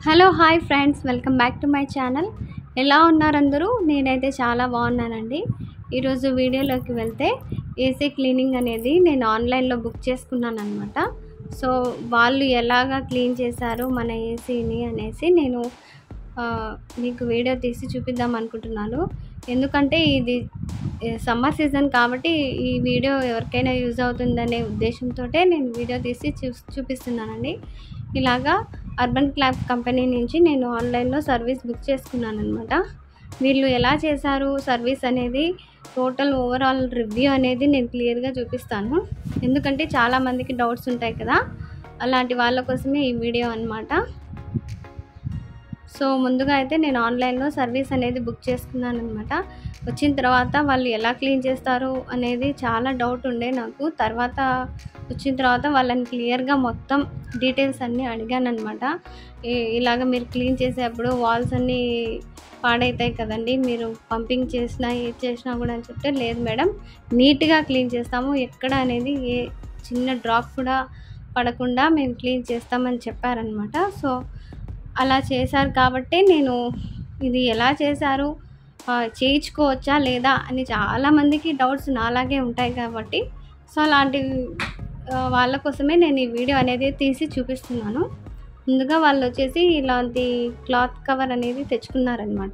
Hello hi friends, welcome back to my channel. ఎలా ఉన్నారు అందరూ? నేనైతే చాలా బాగున్నానండి. ఈరోజు వీడియోలోకి వెళ్తే ఏసీ క్లీనింగ్ అనేది నేను ఆన్లైన్లో బుక్ చేసుకున్నాను అనమాట. సో వాళ్ళు ఎలాగా క్లీన్ చేశారు మన ఏసీని అనేసి నేను మీకు వీడియో తీసి చూపిద్దాం అనుకుంటున్నాను. ఎందుకంటే ఇది సమ్మర్ సీజన్ కాబట్టి ఈ వీడియో ఎవరికైనా యూజ్ అవుతుందనే ఉద్దేశంతో నేను వీడియో తీసి చూపిస్తున్నానండి. ఇలాగా అర్బన్ క్లాప్ కంపెనీ నుంచి నేను ఆన్లైన్లో సర్వీస్ బుక్ చేసుకున్నాను అనమాట. వీళ్ళు ఎలా చేశారు సర్వీస్ అనేది టోటల్ ఓవరాల్ రివ్యూ అనేది నేను క్లియర్గా చూపిస్తాను. ఎందుకంటే చాలామందికి డౌట్స్ ఉంటాయి కదా, అలాంటి వాళ్ళ కోసమే ఈ వీడియో అనమాట. సో ముందుగా అయితే నేను ఆన్లైన్లో సర్వీస్ అనేది బుక్ చేసుకున్నాను అనమాట. వచ్చిన తర్వాత వాళ్ళు ఎలా క్లీన్ చేస్తారు అనేది చాలా డౌట్ ఉండే నాకు. తర్వాత వచ్చిన తర్వాత వాళ్ళని క్లియర్గా మొత్తం డీటెయిల్స్ అన్నీ అడిగాను అనమాట. ఇలాగ మీరు క్లీన్ చేసేటప్పుడు వాల్స్ అన్నీ పాడవుతాయి కదండి, మీరు పంపింగ్ చేసినా ఏది చేసినా కూడా అని చెప్తే, లేదు మేడం నీట్గా క్లీన్ చేస్తాము, ఎక్కడ అనేది ఏ చిన్న డ్రాప్ కూడా పడకుండా మేము క్లీన్ చేస్తామని చెప్పారనమాట. సో అలా చేశారు కాబట్టి నేను ఇది ఎలా చేశారు, చేయించుకోవచ్చా లేదా అని చాలామందికి డౌట్స్ నాలాగే ఉంటాయి కాబట్టి సో అలాంటి వాళ్ళ కోసమే నేను ఈ వీడియో అనేది తీసి చూపిస్తున్నాను. ముందుగా వాళ్ళు వచ్చేసి ఇలాంటి క్లాత్ కవర్ అనేది తెచ్చుకున్నారనమాట.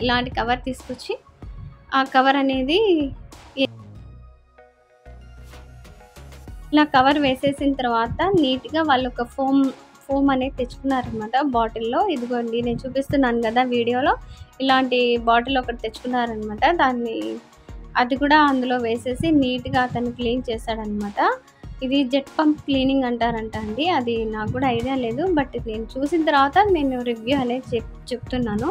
ఇలాంటి కవర్ తీసుకొచ్చి ఆ కవర్ అనేది ఇలా కవర్ వేసేసిన తర్వాత నీట్గా వాళ్ళు ఒక ఫోమ్ అనేది తెచ్చుకున్నారనమాట బాటిల్లో. ఇదిగోండి నేను చూపిస్తున్నాను కదా వీడియోలో, ఇలాంటి బాటిల్ ఒకటి తెచ్చుకున్నారనమాట. అది కూడా అందులో వేసేసి నీట్గా అతను క్లీన్ చేశాడనమాట. ఇది జెట్ పంప్ క్లీనింగ్ అంటారంట అండి, అది నాకు కూడా ఐడియా లేదు, బట్ నేను చూసిన తర్వాత నేను రివ్యూ అనేది చెప్తున్నాను.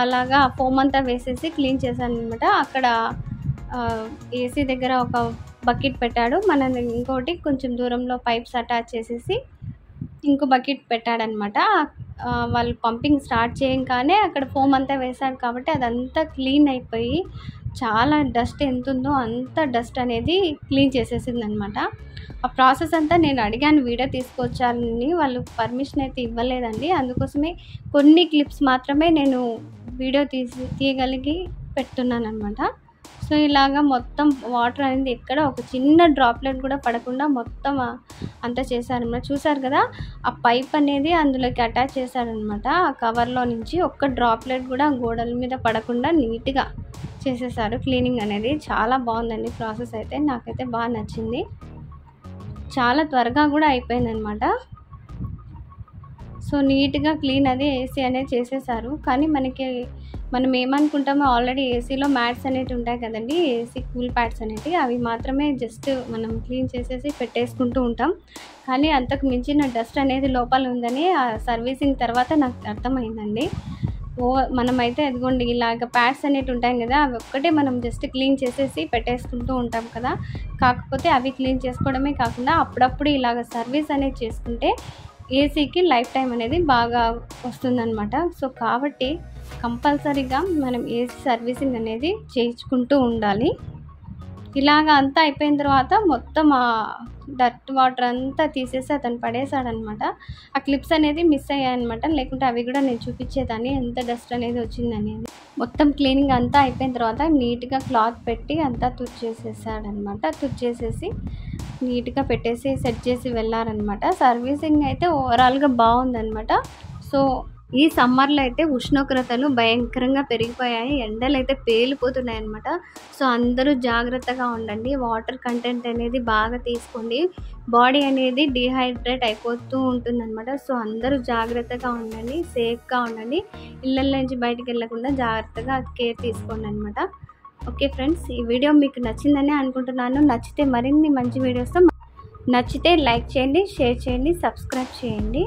అలాగా ఫోమ్ అంతా వేసేసి క్లీన్ చేశాను అనమాట. అక్కడ ఏసీ దగ్గర ఒక బకెట్ పెట్టాడు, మన ఇంకోటి కొంచెం దూరంలో పైప్స్ అటాచ్ చేసేసి ఇంకో బకెట్ పెట్టాడనమాట. వాళ్ళు పంపింగ్ స్టార్ట్ చేయగానే అక్కడ ఫోమ్ అంతా వేశాడు కాబట్టి అదంతా క్లీన్ అయిపోయి చాలా డస్ట్ ఎంత ఉందో అంత డస్ట్ అనేది క్లీన్ చేసేసింది అనమాట. ఆ ప్రాసెస్ అంతా నేను అడిగాను వీడియో తీసుకొచ్చారని, వాళ్ళు పర్మిషన్ అయితే ఇవ్వలేదండి. అందుకోసమే కొన్ని క్లిప్స్ మాత్రమే నేను వీడియో తీయగలిగి పెడుతున్నాను అనమాట. సో ఇలాగా మొత్తం వాటర్ అనేది ఎక్కడ ఒక చిన్న డ్రాప్లెట్ కూడా పడకుండా మొత్తం అంతా చేశారనమాట. చూసారు కదా, ఆ పైప్ అనేది అందులోకి అటాచ్ చేశారనమాట. ఆ కవర్లో నుంచి ఒక్క డ్రాప్లెట్ కూడా గోడల మీద పడకుండా నీట్గా చేసేసారు క్లీనింగ్ అనేది. చాలా బాగుందండి ప్రాసెస్ అయితే, నాకైతే బాగా నచ్చింది. చాలా త్వరగా కూడా అయిపోయిందనమాట. సో నీట్గా క్లీన్ అది ఏసీ అనేది చేసేసారు. కానీ మనం ఏమనుకుంటామో ఆల్రెడీ ఏసీలో మ్యాట్స్ అనేవి ఉంటాయి కదండి, ఏసీ కూల్ ప్యాడ్స్ అనేవి, అవి మాత్రమే జస్ట్ మనం క్లీన్ చేసేసి పెట్టేసుకుంటూ ఉంటాం. కానీ అంతకు మించిన డస్ట్ అనేది లోపల ఉందని ఆ సర్వీసింగ్ తర్వాత నాకు అర్థమైందండి. మనమైతే ఎదుగోండి ఇలాగ ప్యాడ్స్ అనేవి ఉంటాయి కదా, అవి ఒక్కటే మనం జస్ట్ క్లీన్ చేసేసి పెట్టేసుకుంటూ ఉంటాం కదా. కాకపోతే అవి క్లీన్ చేసుకోవడమే కాకుండా అప్పుడప్పుడు ఇలాగ సర్వీస్ అనేది చేసుకుంటే ఏసీకి లైఫ్ టైం అనేది బాగా వస్తుందన్నమాట. సో కాబట్టి కంపల్సరీగా మనం ఏసీ సర్వీసింగ్ అనేది చేయించుకుంటూ ఉండాలి. ఇలాగ అంతా అయిపోయిన తర్వాత మొత్తం ఆ డర్ట్ వాటర్ అంతా తీసేసి అతను పడేశాడనమాట. ఆ క్లిప్స్ అనేది మిస్ అయ్యాయన్నమాట, లేకుంటే అవి కూడా నేను చూపించేదాన్ని ఎంత డస్ట్ అనేది వచ్చిందనేది. మొత్తం క్లీనింగ్ అంతా అయిపోయిన తర్వాత నీట్గా క్లాత్ పెట్టి అంతా తుడిచేసేసాడనమాట. తుడిచేసేసి నీట్గా పెట్టేసి సెట్ చేసి వెళ్ళారనమాట. సర్వీసింగ్ అయితే ఓవరాల్గా బాగుందనమాట. సో ఈ సమ్మర్లో అయితే ఉష్ణోగ్రతలు భయంకరంగా పెరిగిపోయాయి, ఎండలు అయితే పేలిపోతున్నాయి అనమాట. సో అందరూ జాగ్రత్తగా ఉండండి, వాటర్ కంటెంట్ అనేది బాగా తీసుకోండి, బాడీ అనేది డిహైడ్రేట్ అయిపోతూ ఉంటుందన్నమాట. సో అందరూ జాగ్రత్తగా ఉండండి, సేఫ్గా ఉండండి, ఇళ్ళ నుంచి బయటికి వెళ్ళకుండా జాగ్రత్తగా కేర్ తీసుకోండి అనమాట. ఓకే ఫ్రెండ్స్, ఈ వీడియో మీకు నచ్చిందని అనుకుంటున్నాను. నచ్చితే మరిన్ని మంచి వీడియోస్తో నచ్చితే లైక్ చేయండి, షేర్ చేయండి, సబ్స్క్రైబ్ చేయండి.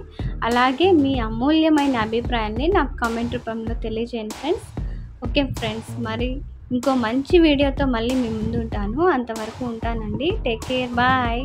అలాగే మీ అమూల్యమైన అభిప్రాయాన్ని నాకు కామెంట్ రూపంలో తెలియజేయండి ఫ్రెండ్స్. ఓకే ఫ్రెండ్స్, మరి ఇంకో మంచి వీడియోతో మళ్ళీ మీ ముందు ఉంటాను. అంతవరకు ఉంటానండి. Take care, bye.